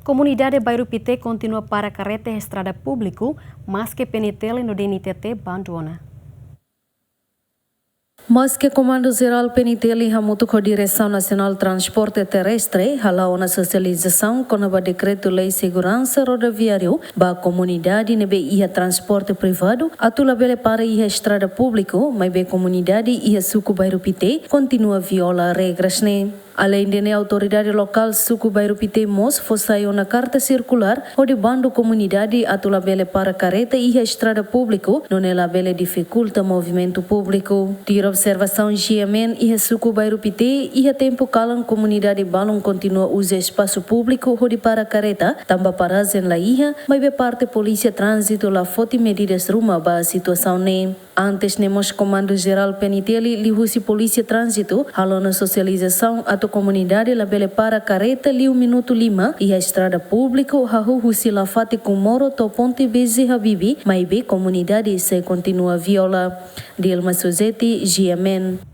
Comunidade Bairro Pité continua para carreta estrada público, mas que penitele no DNTT abandona. Mas que Comando Geral PNTL hamutu com a Direção Nacional de Transporte Terrestre halau na socialização com o Decreto-Lei Segurança Rodoviário ba comunidade nebe ia transporte privado atula bele para ia estrada público, mas be comunidade ia suku Bairro Pité continua viola regras ne. Além de a autoridade local suku Bairro Pité mos fossaiu na carta circular onde bando comunidade atula bele para carreta ia estrada público não ela bele dificulta movimento público. Tira observação GMN ia suku Bairro Pité ia tempo calam comunidade balão continua usa espaço público onde para carreta tamba parazen la ia mas be parte polícia trânsito la foti medidas ruma ba situação ne. Antes nemos Comando Geral PNTL lihusi polícia trânsito halo na socialização a comunidade la bele para carreta liu minuto 5 e a estrada público hahu husi la fati com moro to ponte bezi habibi mas be comunidade se continua viola. Dilma Suzeti, GMN.